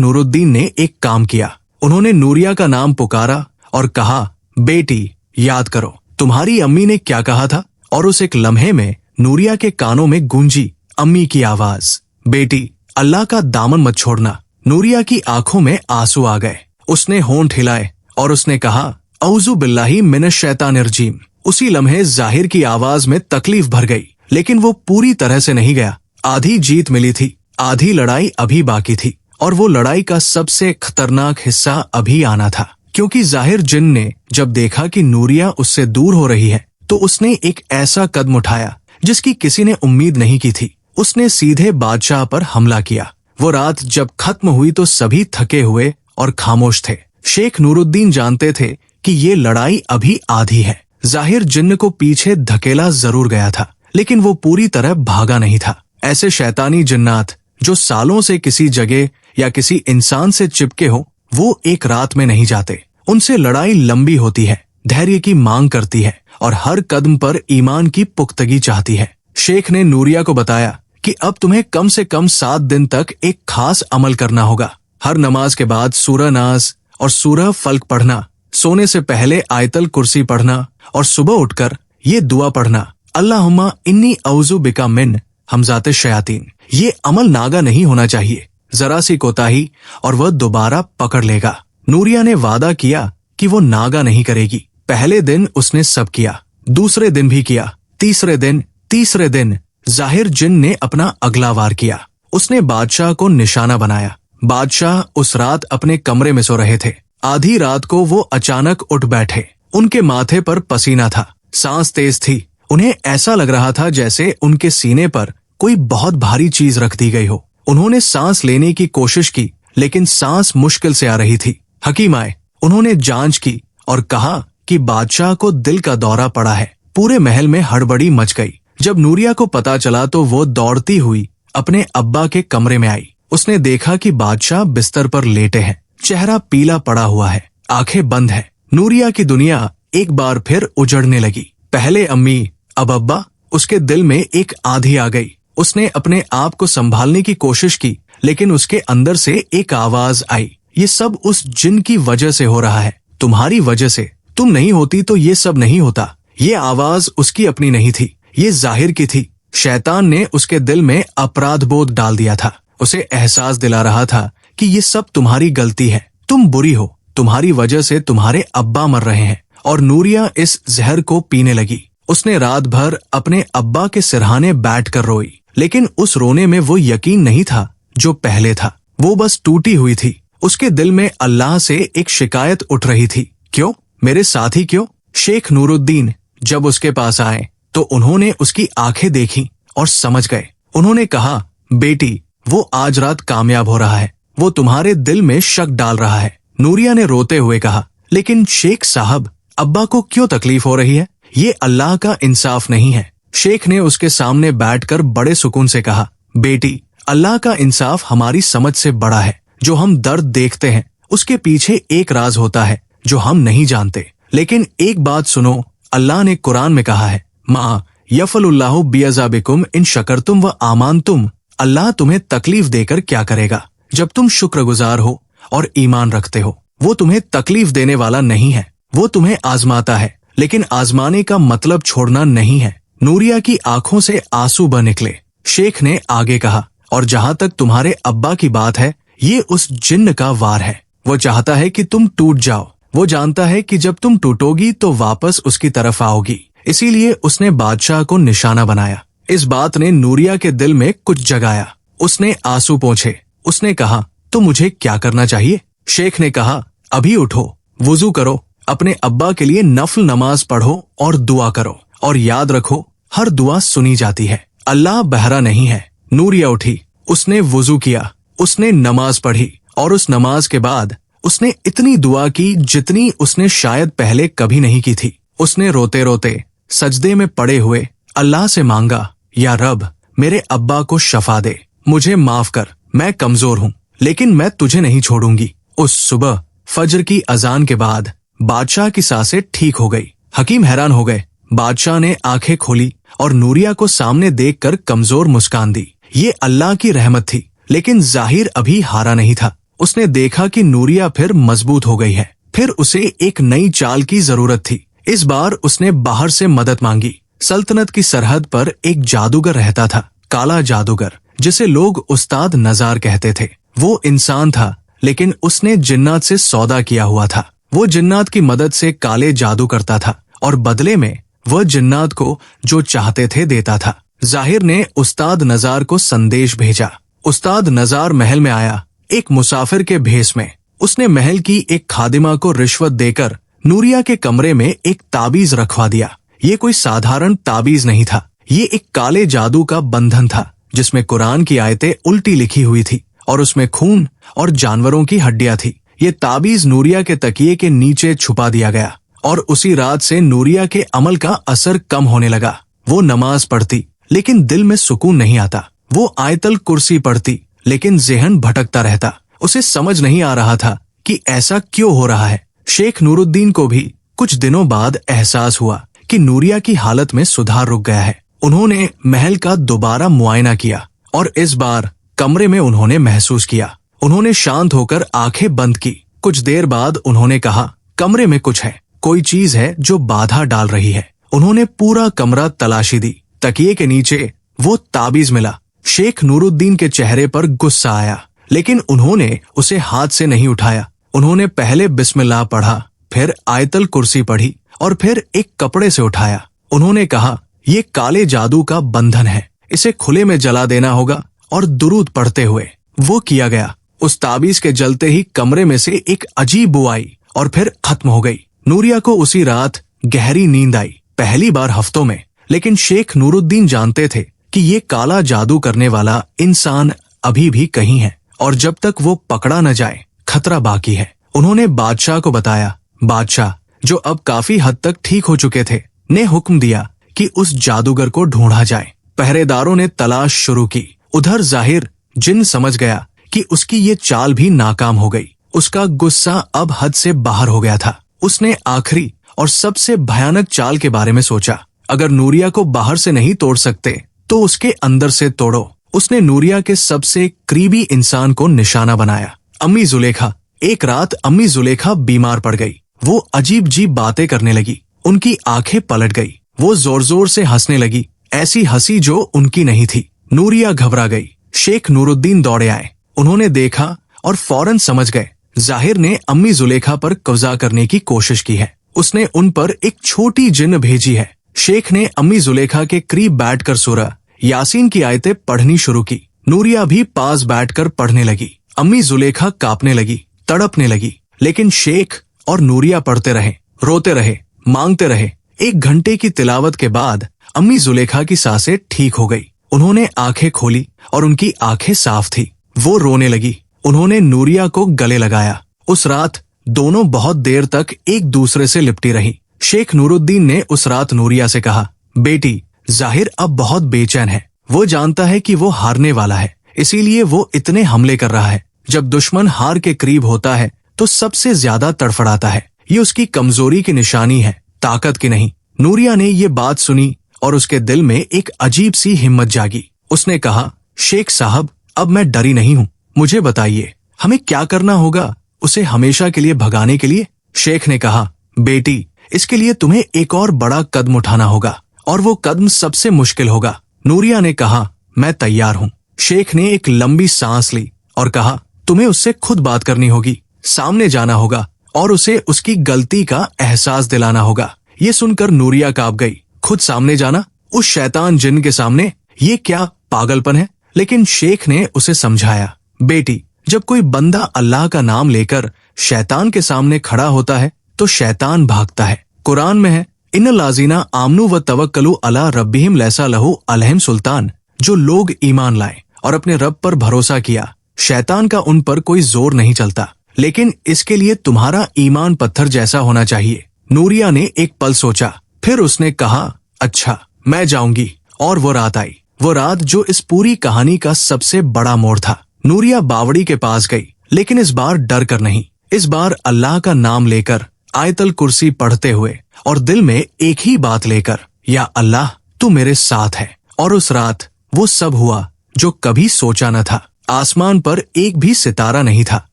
नूरुद्दीन ने एक काम किया। उन्होंने नूरिया का नाम पुकारा और कहा, बेटी, याद करो तुम्हारी अम्मी ने क्या कहा था। और उस एक लम्हे में नूरिया के कानों में गूंजी अम्मी की आवाज, बेटी, अल्लाह का दामन मत छोड़ना। नूरिया की आंखों में आंसू आ गए। उसने होंठ हिलाए और उसने कहा, औज़ु बिल्लाहि मिनश शैतानिर रजीम। उसी लम्हे जाहिर की आवाज में तकलीफ भर गई, लेकिन वो पूरी तरह से नहीं गया। आधी जीत मिली थी, आधी लड़ाई अभी बाकी थी और वो लड़ाई का सबसे खतरनाक हिस्सा अभी आना था। क्योंकि जाहिर जिन ने जब देखा कि नूरिया उससे दूर हो रही है तो उसने एक ऐसा कदम उठाया जिसकी किसी ने उम्मीद नहीं की थी। उसने सीधे बादशाह पर हमला किया। वो रात जब खत्म हुई तो सभी थके हुए और खामोश थे। शेख नूरुद्दीन जानते थे कि ये लड़ाई अभी आधी है। जाहिर जिन्न को पीछे धकेला जरूर गया था, लेकिन वो पूरी तरह भागा नहीं था। ऐसे शैतानी जिन्नात जो सालों से किसी जगह या किसी इंसान से चिपके हो, वो एक रात में नहीं जाते। उनसे लड़ाई लंबी होती है, धैर्य की मांग करती है और हर कदम पर ईमान की पुख्तगी चाहती है। शेख ने नूरिया को बताया कि अब तुम्हें कम से कम 7 दिन तक एक खास अमल करना होगा। हर नमाज के बाद सूरह नास और सूरह फल्क पढ़ना, सोने से पहले आयतल कुर्सी पढ़ना और सुबह उठकर ये दुआ पढ़ना, अल्लाहुम्मा इन्नी औज़ु बिका मिन हमज़ात शयातीन। ये अमल नागा नहीं होना चाहिए, जरा सी कोताही और वह दोबारा पकड़ लेगा। नूरिया ने वादा किया कि वो नागा नहीं करेगी। पहले दिन उसने सब किया, दूसरे दिन भी किया, तीसरे दिन जाहिर जिन ने अपना अगला वार किया। उसने बादशाह को निशाना बनाया। बादशाह उस रात अपने कमरे में सो रहे थे। आधी रात को वो अचानक उठ बैठे। उनके माथे पर पसीना था, सांस तेज थी। उन्हें ऐसा लग रहा था जैसे उनके सीने पर कोई बहुत भारी चीज रख दी गई हो। उन्होंने सांस लेने की कोशिश की, लेकिन सांस मुश्किल से आ रही थी। हकीम आए, उन्होंने जांच की और कहा कि बादशाह को दिल का दौरा पड़ा है। पूरे महल में हड़बड़ी मच गई। जब नूरिया को पता चला तो वो दौड़ती हुई अपने अब्बा के कमरे में आई। उसने देखा कि बादशाह बिस्तर पर लेटे हैं, चेहरा पीला पड़ा हुआ है, आंखें बंद है। नूरिया की दुनिया एक बार फिर उजड़ने लगी। पहले अम्मी, अब अब्बा। उसके दिल में एक आंधी आ गई। उसने अपने आप को संभालने की कोशिश की, लेकिन उसके अंदर से एक आवाज आई, ये सब उस जिन की वजह से हो रहा है, तुम्हारी वजह से। तुम नहीं होती तो ये सब नहीं होता। ये आवाज उसकी अपनी नहीं थी, ये जाहिर की थी। शैतान ने उसके दिल में अपराध बोध डाल दिया था। उसे एहसास दिला रहा था कि ये सब तुम्हारी गलती है, तुम बुरी हो, तुम्हारी वजह से तुम्हारे अब्बा मर रहे हैं। और नूरिया इस जहर को पीने लगी। उसने रात भर अपने अब्बा के सिरहाने बैठकर रोई, लेकिन उस रोने में वो यकीन नहीं था जो पहले था। वो बस टूटी हुई थी। उसके दिल में अल्लाह से एक शिकायत उठ रही थी, क्यों मेरे साथी, क्यों? शेख नूरुद्दीन जब उसके पास आए तो उन्होंने उसकी आंखें देखी और समझ गए। उन्होंने कहा, बेटी, वो आज रात कामयाब हो रहा है, वो तुम्हारे दिल में शक डाल रहा है। नूरिया ने रोते हुए कहा, लेकिन शेख साहब, अब्बा को क्यों तकलीफ हो रही है? ये अल्लाह का इंसाफ नहीं है। शेख ने उसके सामने बैठकर बड़े सुकून से कहा, बेटी, अल्लाह का इंसाफ हमारी समझ से बड़ा है। जो हम दर्द देखते हैं उसके पीछे एक राज होता है जो हम नहीं जानते। लेकिन एक बात सुनो, अल्लाह ने कुरान में कहा है, मा यफलुल्लाहु बिअज़ाबिकुम इन शकरतुम व आमानतुम। अल्लाह तुम्हें तकलीफ देकर क्या करेगा जब तुम शुक्रगुजार हो और ईमान रखते हो। वो तुम्हें तकलीफ देने वाला नहीं है, वो तुम्हें आजमाता है, लेकिन आजमाने का मतलब छोड़ना नहीं है। नूरिया की आंखों से आंसू बह निकले। शेख ने आगे कहा, और जहाँ तक तुम्हारे अब्बा की बात है, ये उस जिन्न का वार है। वो चाहता है कि तुम टूट जाओ। वो जानता है कि जब तुम टूटोगी तो वापस उसकी तरफ आओगी। इसीलिए उसने बादशाह को निशाना बनाया। इस बात ने नूरिया के दिल में कुछ जगाया। उसने आंसू पोंछे। उसने कहा, तो मुझे क्या करना चाहिए? शेख ने कहा, अभी उठो, वुजू करो, अपने अब्बा के लिए नफल नमाज पढ़ो और दुआ करो, और याद रखो, हर दुआ सुनी जाती है, अल्लाह बहरा नहीं है। नूरिया उठी, उसने वुजू किया, उसने नमाज पढ़ी, और उस नमाज के बाद उसने इतनी दुआ की जितनी उसने शायद पहले कभी नहीं की थी। उसने रोते रोते सजदे में पड़े हुए अल्लाह से मांगा, या रब, मेरे अब्बा को शफा दे, मुझे माफ कर, मैं कमजोर हूँ, लेकिन मैं तुझे नहीं छोड़ूंगी। उस सुबह फजर की अजान के बाद बादशाह की सांसें ठीक हो गई। हकीम हैरान हो गए। बादशाह ने आंखें खोली और नूरिया को सामने देखकर कमजोर मुस्कान दी। ये अल्लाह की रहमत थी, लेकिन जाहिर अभी हारा नहीं था। उसने देखा कि नूरिया फिर मजबूत हो गई है। फिर उसे एक नई चाल की जरूरत थी। इस बार उसने बाहर से मदद मांगी। सल्तनत की सरहद पर एक जादूगर रहता था, काला जादूगर, जिसे लोग उस्ताद नजार कहते थे। वो इंसान था, लेकिन उसने जिन्नात से सौदा किया हुआ था। वो जिन्नात की मदद से काले जादू करता था और बदले में वह जिन्नात को जो चाहते थे देता था। जाहिर ने उस्ताद नजार को संदेश भेजा। उस्ताद नजार महल में आया, एक मुसाफिर के भेष में। उसने महल की एक खादिमा को रिश्वत देकर नूरिया के कमरे में एक ताबीज रखवा दिया। ये कोई साधारण ताबीज नहीं था, ये एक काले जादू का बंधन था, जिसमें कुरान की आयतें उल्टी लिखी हुई थी और उसमें खून और जानवरों की हड्डियां थी। ये ताबीज नूरिया के तकिए के नीचे छुपा दिया गया और उसी रात से नूरिया के अमल का असर कम होने लगा। वो नमाज पढ़ती लेकिन दिल में सुकून नहीं आता। वो आयतल कुर्सी पढ़ती लेकिन ज़हन भटकता रहता। उसे समझ नहीं आ रहा था कि ऐसा क्यों हो रहा है। शेख नूरुद्दीन को भी कुछ दिनों बाद एहसास हुआ कि नूरिया की हालत में सुधार रुक गया है। उन्होंने महल का दोबारा मुआयना किया और इस बार कमरे में उन्होंने महसूस किया। उन्होंने शांत होकर आंखें बंद की। कुछ देर बाद उन्होंने कहा, कमरे में कुछ है, कोई चीज है जो बाधा डाल रही है। उन्होंने पूरा कमरा तलाशी दी। तकिए के नीचे वो ताबीज मिला। शेख नूरुद्दीन के चेहरे पर गुस्सा आया, लेकिन उन्होंने उसे हाथ से नहीं उठाया। उन्होंने पहले बिस्मिल्लाह पढ़ा, फिर आयतल कुर्सी पढ़ी और फिर एक कपड़े से उठाया। उन्होंने कहा, ये काले जादू का बंधन है, इसे खुले में जला देना होगा। और दुरूद पढ़ते हुए वो किया गया। उस ताबीज के जलते ही कमरे में से एक अजीब बू आई और फिर खत्म हो गई। नूरिया को उसी रात गहरी नींद आई, पहली बार हफ्तों में। लेकिन शेख नूरुद्दीन जानते थे कि ये काला जादू करने वाला इंसान अभी भी कहीं है और जब तक वो पकड़ा न जाए खतरा बाकी है। उन्होंने बादशाह को बताया। बादशाह, जो अब काफी हद तक ठीक हो चुके थे, ने हुक्म दिया कि उस जादूगर को ढूंढा जाए। पहरेदारों ने तलाश शुरू की। उधर जाहिर जिन समझ गया कि उसकी ये चाल भी नाकाम हो गई। उसका गुस्सा अब हद से बाहर हो गया था। उसने आखिरी और सबसे भयानक चाल के बारे में सोचा। अगर नूरिया को बाहर से नहीं तोड़ सकते तो उसके अंदर से तोड़ो। उसने नूरिया के सबसे करीबी इंसान को निशाना बनाया, अम्मी जुलेखा। एक रात अम्मी जुलेखा बीमार पड़ गई। वो अजीब अजीब बातें करने लगी। उनकी आंखें पलट गई। वो जोर जोर से हंसने लगी, ऐसी हंसी जो उनकी नहीं थी। नूरिया घबरा गई। शेख नूरुद्दीन दौड़े आए। उन्होंने देखा और फौरन समझ गए जाहिर ने अम्मी जुलेखा पर कब्जा करने की कोशिश की है। उसने उन पर एक छोटी जिन्न भेजी है। शेख ने अम्मी जुलेखा के करीब बैठकर सूरह यासीन की आयतें पढ़नी शुरू की। नूरिया भी पास बैठकर पढ़ने लगी। अम्मी जुलेखा कांपने लगी, तड़पने लगी, लेकिन शेख और नूरिया पढ़ते रहे, रोते रहे, मांगते रहे। 1 घंटे की तिलावत के बाद अम्मी जुलेखा की सांसें ठीक हो गई। उन्होंने आंखें खोली और उनकी आंखें साफ थी। वो रोने लगी। उन्होंने नूरिया को गले लगाया। उस रात दोनों बहुत देर तक एक दूसरे से लिपटी रही। शेख नूरुद्दीन ने उस रात नूरिया से कहा, बेटी, जाहिर अब बहुत बेचैन है। वो जानता है कि वो हारने वाला है, इसीलिए वो इतने हमले कर रहा है। जब दुश्मन हार के करीब होता है तो सबसे ज्यादा तड़फड़ाता है। ये उसकी कमजोरी की निशानी है, ताकत की नहीं। नूरिया ने ये बात सुनी और उसके दिल में एक अजीब सी हिम्मत जागी। उसने कहा, शेख साहब, अब मैं डरी नहीं हूँ। मुझे बताइए, हमें क्या करना होगा उसे हमेशा के लिए भगाने के लिए? शेख ने कहा, बेटी, इसके लिए तुम्हें एक और बड़ा कदम उठाना होगा और वो कदम सबसे मुश्किल होगा। नूरिया ने कहा, मैं तैयार हूँ। शेख ने एक लंबी सांस ली और कहा, तुम्हें उससे खुद बात करनी होगी, सामने जाना होगा और उसे उसकी गलती का एहसास दिलाना होगा। ये सुनकर नूरिया कांप गई। खुद सामने जाना? उस शैतान जिन के सामने? ये क्या पागलपन है? लेकिन शेख ने उसे समझाया, बेटी, जब कोई बंदा अल्लाह का नाम लेकर शैतान के सामने खड़ा होता है तो शैतान भागता है। कुरान में है, इन लाजीना आमनु व तवक्कलु अला रब्बिहिम लैसा लहू अलैहिम सुल्तान। जो लोग ईमान लाए और अपने रब पर भरोसा किया, शैतान का उन पर कोई जोर नहीं चलता, लेकिन इसके लिए तुम्हारा ईमान पत्थर जैसा होना चाहिए। नूरिया ने एक पल सोचा, फिर उसने कहा, अच्छा, मैं जाऊंगी। और वो रात आई। वो रात जो इस पूरी कहानी का सबसे बड़ा मोड़ था। नूरिया बावड़ी के पास गई, लेकिन इस बार डर कर नहीं। इस बार अल्लाह का नाम लेकर, आयतल कुर्सी पढ़ते हुए और दिल में एक ही बात लेकर, या अल्लाह, तू मेरे साथ है। और उस रात वो सब हुआ जो कभी सोचा न था। आसमान पर एक भी सितारा नहीं था।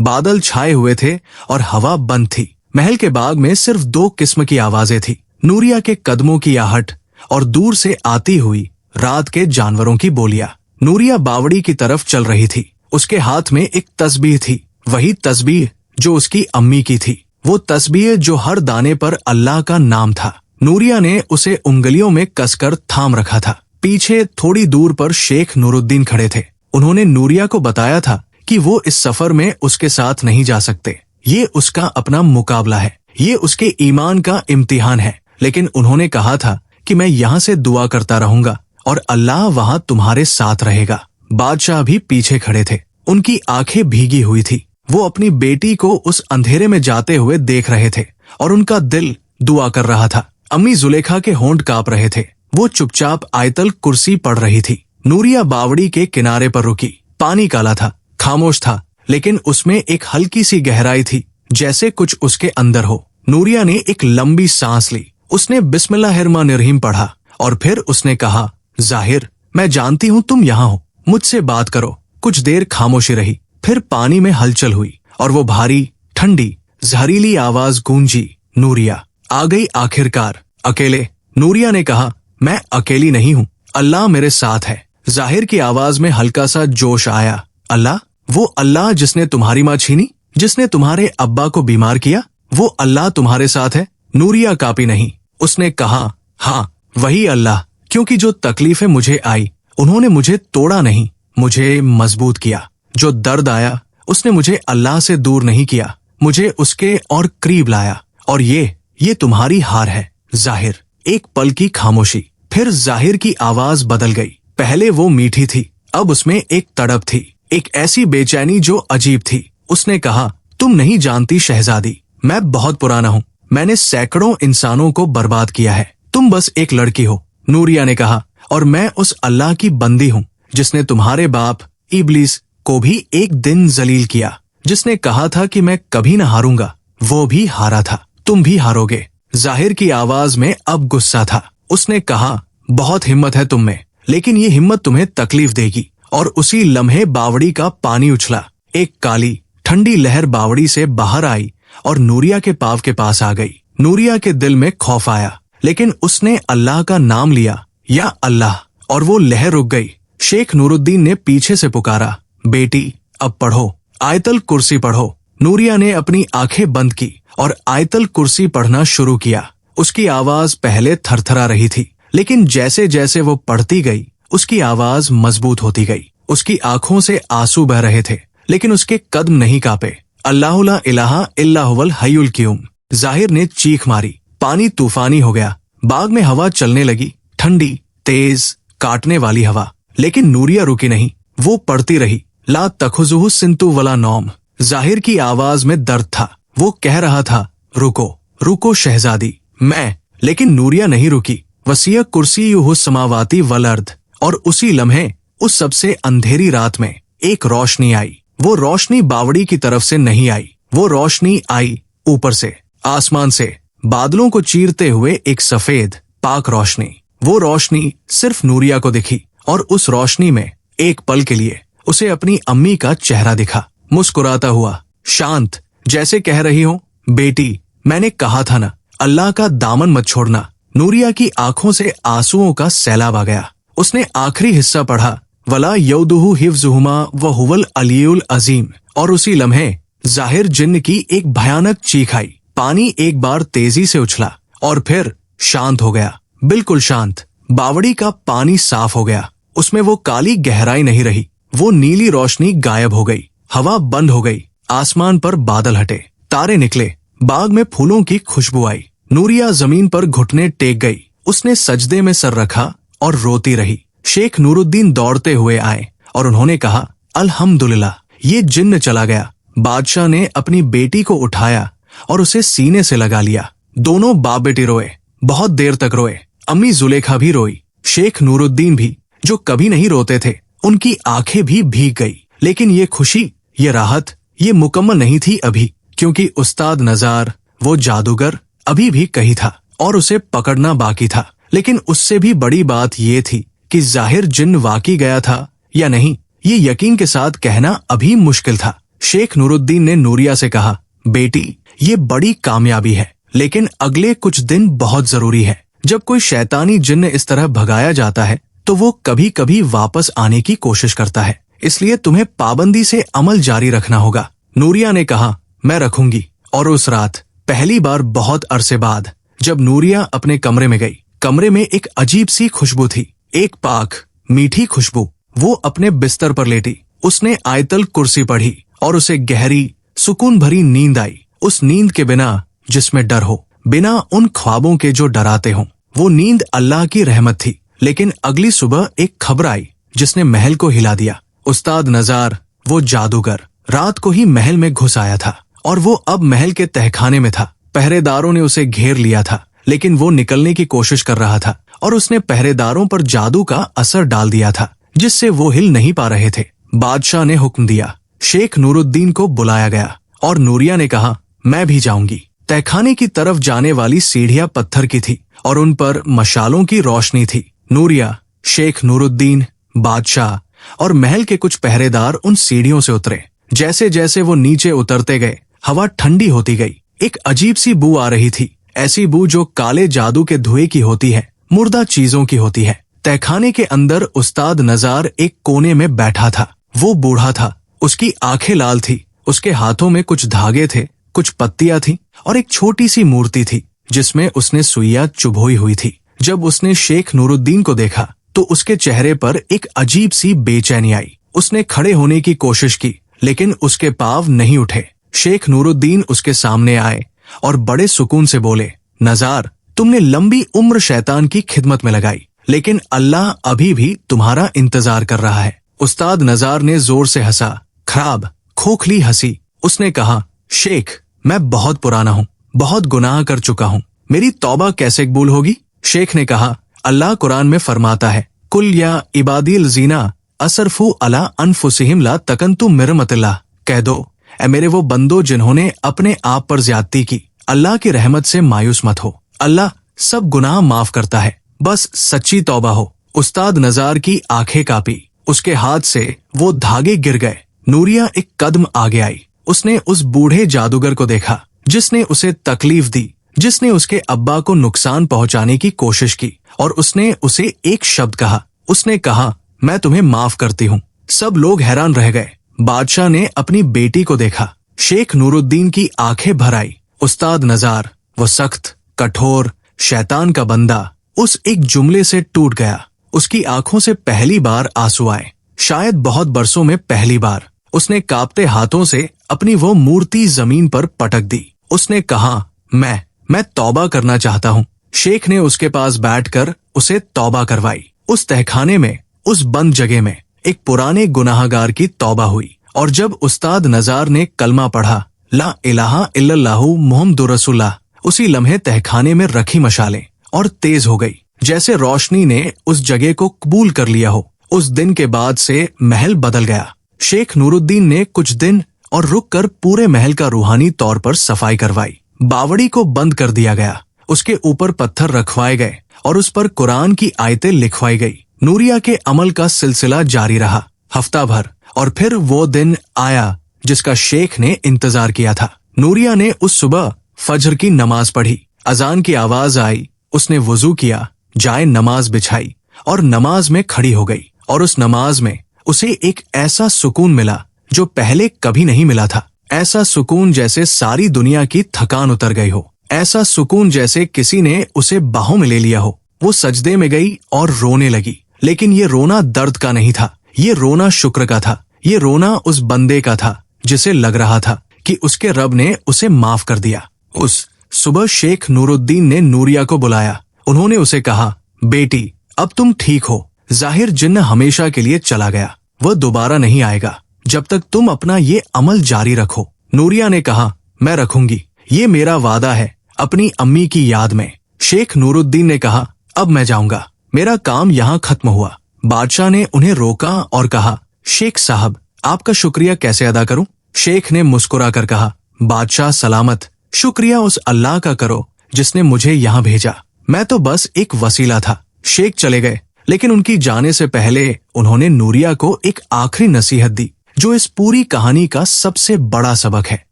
बादल छाए हुए थे और हवा बंद थी। महल के बाग में सिर्फ 2 किस्म की आवाजें थी, नूरिया के कदमों की आहट और दूर से आती हुई रात के जानवरों की बोलियां। नूरिया बावड़ी की तरफ चल रही थी। उसके हाथ में एक तस्बीह थी, वही तस्बीह जो उसकी अम्मी की थी, वो तस्बीह जो हर दाने पर अल्लाह का नाम था। नूरिया ने उसे उंगलियों में कसकर थाम रखा था। पीछे थोड़ी दूर पर शेख नूरुद्दीन खड़े थे। उन्होंने नूरिया को बताया था कि वो इस सफर में उसके साथ नहीं जा सकते। ये उसका अपना मुकाबला है, ये उसके ईमान का इम्तिहान है। लेकिन उन्होंने कहा था कि मैं यहाँ से दुआ करता रहूंगा और अल्लाह वहाँ तुम्हारे साथ रहेगा। बादशाह भी पीछे खड़े थे। उनकी आंखें भीगी हुई थी। वो अपनी बेटी को उस अंधेरे में जाते हुए देख रहे थे और उनका दिल दुआ कर रहा था। अम्मी जुलेखा के होंठ कांप रहे थे। वो चुपचाप आयतल कुर्सी पढ़ रही थी। नूरिया बावड़ी के किनारे पर रुकी। पानी काला था, खामोश था, लेकिन उसमें एक हल्की सी गहराई थी, जैसे कुछ उसके अंदर हो। नूरिया ने एक लंबी सांस ली। उसने बिस्मिल्लाहिर्रहमानिर्रहीम पढ़ा और फिर उसने कहा, जाहिर, मैं जानती हूँ तुम यहाँ हो, मुझसे बात करो। कुछ देर खामोशी रही, फिर पानी में हलचल हुई और वो भारी, ठंडी, जहरीली आवाज गूंजी, नूरिया आ गई आखिरकार। अकेले? नूरिया ने कहा, मैं अकेली नहीं हूँ, अल्लाह मेरे साथ है। जाहिर की आवाज में हल्का सा जोश आया। अल्लाह? वो अल्लाह जिसने तुम्हारी माँ छीनी, जिसने तुम्हारे अब्बा को बीमार किया, वो अल्लाह तुम्हारे साथ है? नूरिया कांपी नहीं। उसने कहा, हाँ वही अल्लाह, क्योंकि जो तकलीफें मुझे आई उन्होंने मुझे तोड़ा नहीं, मुझे मजबूत किया। जो दर्द आया उसने मुझे अल्लाह से दूर नहीं किया, मुझे उसके और करीब लाया। और ये तुम्हारी हार है जाहिर। एक पल की खामोशी, फिर जाहिर की आवाज बदल गई। पहले वो मीठी थी, अब उसमें एक तड़प थी, एक ऐसी बेचैनी जो अजीब थी। उसने कहा, तुम नहीं जानती शहजादी, मैं बहुत पुराना हूँ, मैंने सैकड़ों इंसानों को बर्बाद किया है, तुम बस एक लड़की हो। नूरिया ने कहा, और मैं उस अल्लाह की बंदी हूँ जिसने तुम्हारे बाप इब्लीस को भी एक दिन जलील किया, जिसने कहा था कि मैं कभी न हारूंगा, वो भी हारा था, तुम भी हारोगे। जाहिर की आवाज में अब गुस्सा था। उसने कहा, बहुत हिम्मत है तुम में, लेकिन ये हिम्मत तुम्हें तकलीफ देगी। और उसी लम्हे बावड़ी का पानी उछला। एक काली, ठंडी लहर बावड़ी से बाहर आई और नूरिया के पाव के पास आ गई। नूरिया के दिल में खौफ आया, लेकिन उसने अल्लाह का नाम लिया, या अल्लाह, और वो लहर रुक गई। शेख नूरुद्दीन ने पीछे से पुकारा, बेटी अब पढ़ो, आयतल कुर्सी पढ़ो। नूरिया ने अपनी आंखें बंद की और आयतल कुर्सी पढ़ना शुरू किया। उसकी आवाज पहले थरथरा रही थी, लेकिन जैसे जैसे वो पढ़ती गई उसकी आवाज मजबूत होती गई। उसकी आंखों से आंसू बह रहे थे, लेकिन उसके कदम नहीं कांपे। अल्लाहु ला इलाहा इल्ला हुवल हय्युल क़य्यूम। जाहिर ने चीख मारी। पानी तूफानी हो गया। बाग में हवा चलने लगी, ठंडी, तेज, काटने वाली हवा। लेकिन नूरिया रुकी नहीं, वो पढ़ती रही, ला तखुजुहु सिंतु वला नौम। जाहिर की आवाज में दर्द था। वो कह रहा था, रुको रुको शहजादी, मैं। लेकिन नूरिया नहीं रुकी। वसिया कुर्सीयुहु समावाती वल अर्द। और उसी लम्हे, उस सबसे अंधेरी रात में एक रोशनी आई। वो रोशनी बावड़ी की तरफ से नहीं आई, वो रोशनी आई ऊपर से, आसमान से, बादलों को चीरते हुए एक सफेद, पाक रोशनी। वो रोशनी सिर्फ नूरिया को दिखी, और उस रोशनी में एक पल के लिए उसे अपनी अम्मी का चेहरा दिखा, मुस्कुराता हुआ, शांत, जैसे कह रही हो, बेटी मैंने कहा था ना, अल्लाह का दामन मत छोड़ना। नूरिया की आंखों से आंसुओं का सैलाब आ गया। उसने आखिरी हिस्सा पढ़ा, वला यौदुहु हिफ्जुहुमा व हुवल अलीयुल अजीम। और उसी लम्हे जाहिर जिन्न की एक भयानक चीख आई। पानी एक बार तेजी से उछला और फिर शांत हो गया, बिल्कुल शांत। बावड़ी का पानी साफ हो गया, उसमें वो काली गहराई नहीं रही, वो नीली रोशनी गायब हो गई। हवा बंद हो गई, आसमान पर बादल हटे, तारे निकले, बाग में फूलों की खुशबू आई। नूरिया जमीन पर घुटने टेक गई। उसने सजदे में सर रखा और रोती रही। शेख नूरुद्दीन दौड़ते हुए आए और उन्होंने कहा, अल्हम्दुलिल्लाह, ये जिन्न चला गया। बादशाह ने अपनी बेटी को उठाया और उसे सीने से लगा लिया। दोनों बाप बेटी रोए, बहुत देर तक रोए। अम्मी जुलेखा भी रोई, शेख नूरुद्दीन भी, जो कभी नहीं रोते थे, उनकी आंखें भी भीग गई। लेकिन ये खुशी, ये राहत, ये मुकम्मल नहीं थी अभी, क्योंकि उस्ताद नजार, वो जादूगर, अभी भी कहीं था और उसे पकड़ना बाकी था। लेकिन उससे भी बड़ी बात ये थी कि जाहिर जिन्न वाकई गया था या नहीं, ये यकीन के साथ कहना अभी मुश्किल था। शेख नूरुद्दीन ने नूरिया से कहा, बेटी ये बड़ी कामयाबी है, लेकिन अगले कुछ दिन बहुत जरूरी है। जब कोई शैतानी जिन्न इस तरह भगाया जाता है तो वो कभी कभी वापस आने की कोशिश करता है, इसलिए तुम्हें पाबंदी से अमल जारी रखना होगा। नूरिया ने कहा, मैं रखूंगी। और उस रात पहली बार बहुत अरसे बाद जब नूरिया अपने कमरे में गई, कमरे में एक अजीब सी खुशबू थी, एक पाक मीठी खुशबू। वो अपने बिस्तर पर लेटी, उसने आयतल कुर्सी पढ़ी और उसे गहरी, सुकून भरी नींद आई। उस नींद के बिना जिसमें डर हो, बिना उन ख्वाबों के जो डराते हों। वो नींद अल्लाह की रहमत थी। लेकिन अगली सुबह एक खबर आई जिसने महल को हिला दिया। उस्ताद नजार, वो जादूगर, रात को ही महल में घुस आया था और वो अब महल के तहखाने में था। पहरेदारों ने उसे घेर लिया था, लेकिन वो निकलने की कोशिश कर रहा था और उसने पहरेदारों पर जादू का असर डाल दिया था, जिससे वो हिल नहीं पा रहे थे। बादशाह ने हुक्म दिया, शेख नूरुद्दीन को बुलाया गया और नूरिया ने कहा, मैं भी जाऊंगी। तहखाने की तरफ जाने वाली सीढ़ियां पत्थर की थी और उन पर मशालों की रोशनी थी। नूरिया, शेख नूरुद्दीन, बादशाह और महल के कुछ पहरेदार उन सीढ़ियों से उतरे। जैसे जैसे वो नीचे उतरते गए, हवा ठंडी होती गई। एक अजीब सी बू आ रही थी, ऐसी बू जो काले जादू के धुएं की होती है, मुर्दा चीजों की होती है। तहखाने के अंदर उस्ताद नजार एक कोने में बैठा था। वो बूढ़ा था, उसकी आंखें लाल थी, उसके हाथों में कुछ धागे थे, कुछ पत्तियां थी और एक छोटी सी मूर्ति थी जिसमें उसने सुइयां चुभोई हुई थी। जब उसने शेख नूरुद्दीन को देखा तो उसके चेहरे पर एक अजीब सी बेचैनी आई। उसने खड़े होने की कोशिश की, लेकिन उसके पांव नहीं उठे। शेख नूरुद्दीन उसके सामने आए और बड़े सुकून से बोले, नजार, तुमने लंबी उम्र शैतान की खिदमत में लगाई, लेकिन अल्लाह अभी भी तुम्हारा इंतजार कर रहा है। उस्ताद नजार ने जोर से हंसा, खराब खोखली हंसी। उसने कहा, शेख, मैं बहुत पुराना हूँ, बहुत गुनाह कर चुका हूँ, मेरी तौबा कैसे कबूल होगी? शेख ने कहा, अल्लाह कुरान में फरमाता है, कुल या इबादिल जीना असरफू अला अनफुसिहिम ला तकन्तु मिरमतिल्लाह। कह दो, ऐ मेरे वो बंदो जिन्होंने अपने आप पर ज्यादती की, अल्लाह की रहमत से मायूस मत हो, अल्लाह सब गुनाह माफ करता है, बस सच्ची तौबा हो। उस्ताद नजार की आंखें कांपी, उसके हाथ से वो धागे गिर गए। नूरिया एक कदम आगे आई। उसने उस बूढ़े जादूगर को देखा जिसने उसे तकलीफ दी, जिसने उसके अब्बा को नुकसान पहुंचाने की कोशिश की, और उसने उसे एक शब्द कहा। उसने कहा, मैं तुम्हें माफ करती हूँ। सब लोग हैरान रह गए। बादशाह ने अपनी बेटी को देखा। शेख नूरुद्दीन की आंखें भर आई। उस्ताद नजार, वो सख्त, कठोर, शैतान का बंदा, उस एक जुमले से टूट गया। उसकी आंखों से पहली बार आंसू आए, शायद बहुत बरसों में पहली बार। उसने कांपते हाथों से अपनी वो मूर्ति जमीन पर पटक दी। उसने कहा, मैं तौबा करना चाहता हूँ। शेख ने उसके पास बैठकर उसे तौबा करवाई। उस तहखाने में, उस बंद जगह में एक पुराने गुनाहगार की तौबा हुई। और जब उस्ताद नजार ने कलमा पढ़ा, ला इलाहा इल्लल्लाहु मुहम्मदुर रसूलुल्लाह, उसी लम्हे तहखाने में रखी मशालें और तेज हो गई, जैसे रोशनी ने उस जगह को कबूल कर लिया हो। उस दिन के बाद से महल बदल गया। शेख नूरुद्दीन ने कुछ दिन और रुक कर पूरे महल का रूहानी तौर पर सफाई करवाई। बावड़ी को बंद कर दिया गया, उसके ऊपर पत्थर रखवाए गए और उस पर कुरान की आयतें लिखवाई गई। नूरिया के अमल का सिलसिला जारी रहा हफ्ता भर, और फिर वो दिन आया जिसका शेख ने इंतजार किया था। नूरिया ने उस सुबह फजर की नमाज पढ़ी। अजान की आवाज आई, उसने वुजू किया, जाए नमाज बिछाई और नमाज में खड़ी हो गई। और उस नमाज में उसे एक ऐसा सुकून मिला जो पहले कभी नहीं मिला था। ऐसा सुकून जैसे सारी दुनिया की थकान उतर गई हो, ऐसा सुकून जैसे किसी ने उसे बाहों में ले लिया हो। वो सजदे में गई और रोने लगी, लेकिन ये रोना दर्द का नहीं था, ये रोना शुक्र का था। ये रोना उस बंदे का था जिसे लग रहा था कि उसके रब ने उसे माफ कर दिया। उस सुबह शेख नूरुद्दीन ने नूरिया को बुलाया। उन्होंने उसे कहा, बेटी, अब तुम ठीक हो। जाहिर जिन्न हमेशा के लिए चला गया, वह दोबारा नहीं आएगा जब तक तुम अपना ये अमल जारी रखो। नूरिया ने कहा, मैं रखूंगी, ये मेरा वादा है, अपनी अम्मी की याद में। शेख नूरुद्दीन ने कहा, अब मैं जाऊंगा, मेरा काम यहाँ खत्म हुआ। बादशाह ने उन्हें रोका और कहा, शेख साहब, आपका शुक्रिया कैसे अदा करूं? शेख ने मुस्कुरा कर कहा, बादशाह सलामत, शुक्रिया उस अल्लाह का करो जिसने मुझे यहाँ भेजा, मैं तो बस एक वसीला था। शेख चले गए, लेकिन उनकी जाने से पहले उन्होंने नूरिया को एक आखिरी नसीहत दी जो इस पूरी कहानी का सबसे बड़ा सबक है।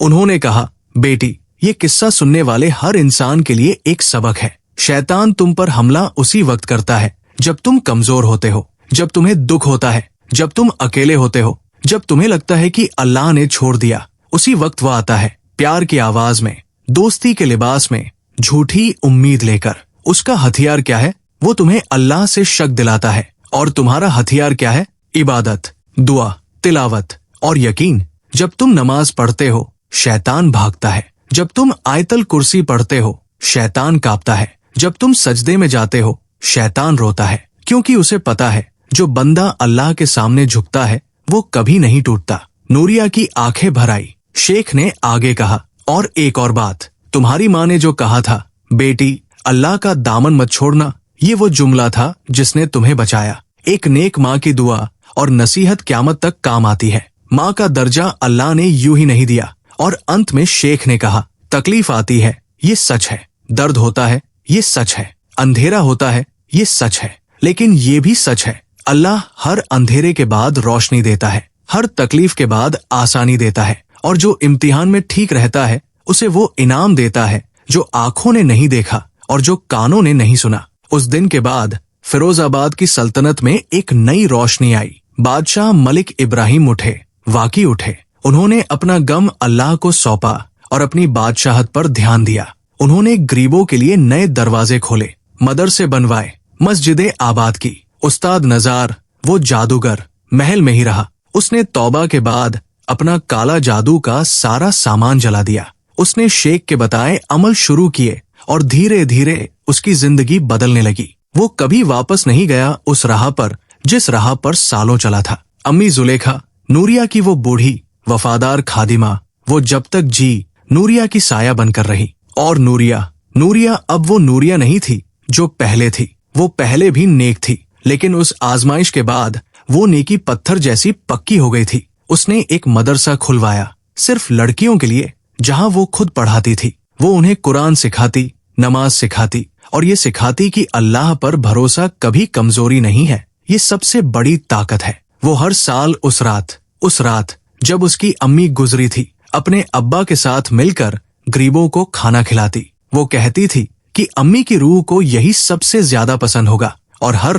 उन्होंने कहा, बेटी, ये किस्सा सुनने वाले हर इंसान के लिए एक सबक है। शैतान तुम पर हमला उसी वक्त करता है जब तुम कमजोर होते हो, जब तुम्हें दुख होता है, जब तुम अकेले होते हो, जब तुम्हें लगता है कि अल्लाह ने छोड़ दिया। उसी वक्त वह आता है, प्यार की आवाज में, दोस्ती के लिबास में, झूठी उम्मीद लेकर। उसका हथियार क्या है? वो तुम्हें अल्लाह से शक दिलाता है। और तुम्हारा हथियार क्या है? इबादत, दुआ, तिलावत और यकीन। जब तुम नमाज पढ़ते हो, शैतान भागता है। जब तुम आयतल कुर्सी पढ़ते हो, शैतान कांपता है। जब तुम सजदे में जाते हो, शैतान रोता है, क्योंकि उसे पता है जो बंदा अल्लाह के सामने झुकता है वो कभी नहीं टूटता। नूरिया की आंखें भर आई। शेख ने आगे कहा, और एक और बात, तुम्हारी माँ ने जो कहा था, बेटी, अल्लाह का दामन मत छोड़ना, ये वो जुमला था जिसने तुम्हें बचाया। एक नेक माँ की दुआ और नसीहत क़यामत तक काम आती है। माँ का दर्जा अल्लाह ने यूं ही नहीं दिया। और अंत में शेख ने कहा, तकलीफ आती है, ये सच है, दर्द होता है, ये सच है, अंधेरा होता है, ये सच है, लेकिन ये भी सच है, अल्लाह हर अंधेरे के बाद रोशनी देता है, हर तकलीफ के बाद आसानी देता है, और जो इम्तिहान में ठीक रहता है उसे वो इनाम देता है जो आंखों ने नहीं देखा और जो कानों ने नहीं सुना। उस दिन के बाद फिरोजाबाद की सल्तनत में एक नई रोशनी आई। बादशाह मलिक इब्राहिम उठे, वाकी उठे। उन्होंने अपना गम अल्लाह को सौंपा और अपनी बादशाहत पर ध्यान दिया। उन्होंने गरीबों के लिए नए दरवाजे खोले, मदरसे बनवाए, मस्जिदें आबाद की। उस्ताद नजार, वो जादूगर, महल में ही रहा। उसने तौबा के बाद अपना काला जादू का सारा सामान जला दिया। उसने शेख के बताए अमल शुरू किए और धीरे धीरे उसकी जिंदगी बदलने लगी। वो कभी वापस नहीं गया उस राह पर जिस राह पर सालों चला था। अम्मी जुलेखा, नूरिया की वो बूढ़ी वफादार खादिमा, वो जब तक जी नूरिया की साया बनकर रही। और नूरिया अब वो नूरिया नहीं थी जो पहले थी। वो पहले भी नेक थी, लेकिन उस आजमाइश के बाद वो नेकी पत्थर जैसी पक्की हो गई थी। उसने एक मदरसा खुलवाया सिर्फ लड़कियों के लिए, जहां वो खुद पढ़ाती थी। वो उन्हें कुरान सिखाती, नमाज सिखाती और ये सिखाती कि अल्लाह पर भरोसा कभी कमजोरी नहीं है, ये सबसे बड़ी ताकत है। वो हर साल उस रात जब उसकी अम्मी गुजरी थी, अपने अब्बा के साथ मिलकर गरीबों को खाना खिलाती। वो कहती थी कि अम्मी की रूह को यही सबसे ज्यादा पसंद होगा। और हर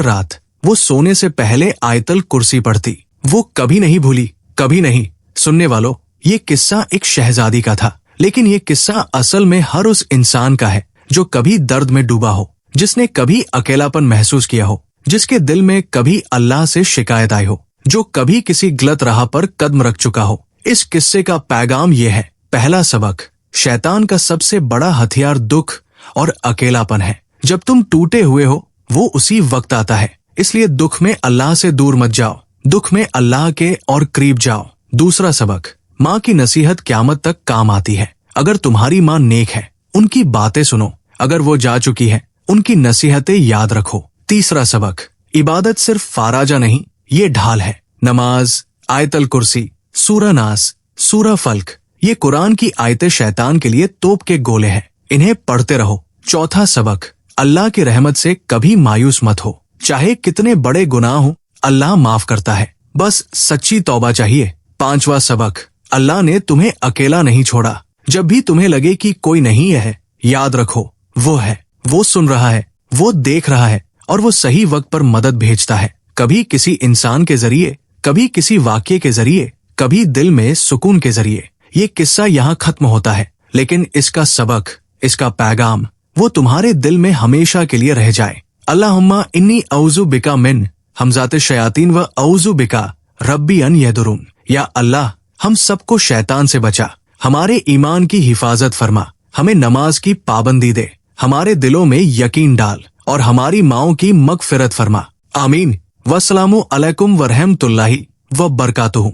रात वो सोने से पहले आयतल कुर्सी पढ़ती। वो कभी नहीं भूली, कभी नहीं। सुनने वालों, ये किस्सा एक शहजादी का था, लेकिन ये किस्सा असल में हर उस इंसान का है जो कभी दर्द में डूबा हो, जिसने कभी अकेलापन महसूस किया हो, जिसके दिल में कभी अल्लाह से शिकायत आई हो, जो कभी किसी गलत राह पर कदम रख चुका हो। इस किस्से का पैगाम ये है, पहला सबक, शैतान का सबसे बड़ा हथियार दुख और अकेलापन है। जब तुम टूटे हुए हो, वो उसी वक्त आता है। इसलिए दुख में अल्लाह से दूर मत जाओ, दुख में अल्लाह के और करीब जाओ। दूसरा सबक, माँ की नसीहत क़यामत तक काम आती है। अगर तुम्हारी माँ नेक है, उनकी बातें सुनो। अगर वो जा चुकी है, उनकी नसीहतें याद रखो। तीसरा सबक, इबादत सिर्फ फाराजा नहीं, ये ढाल है। नमाज, आयतल कुर्सी, सूरा नास, सूरा फल्क, ये कुरान की आयतें शैतान के लिए तोप के गोले हैं, इन्हें पढ़ते रहो। चौथा सबक, अल्लाह की रहमत से कभी मायूस मत हो। चाहे कितने बड़े गुनाह हो, अल्लाह माफ करता है, बस सच्ची तौबा चाहिए। पांचवा सबक, अल्लाह ने तुम्हें अकेला नहीं छोड़ा। जब भी तुम्हें लगे कि कोई नहीं है, याद रखो वो है, वो सुन रहा है, वो देख रहा है और वो सही वक्त पर मदद भेजता है। कभी किसी इंसान के जरिए, कभी किसी वाक्य के जरिए, कभी दिल में सुकून के जरिए। ये किस्सा यहाँ खत्म होता है, लेकिन इसका सबक, इसका पैगाम वो तुम्हारे दिल में हमेशा के लिए रह जाए। अल्लाहुम्मा इन्नी औज़ु बिका मिन हमज़ात शयातीन व औज़ु बिका रब्बी अन यदुरून। या अल्लाह, हम सबको शैतान से बचा, हमारे ईमान की हिफाजत फरमा, हमें नमाज की पाबंदी दे, हमारे दिलों में यकीन डाल और हमारी माओं की मगफिरत फरमा। आमीन। वस्सलामु अलैकुम व रहमतुल्लाहि व बरकातुहू।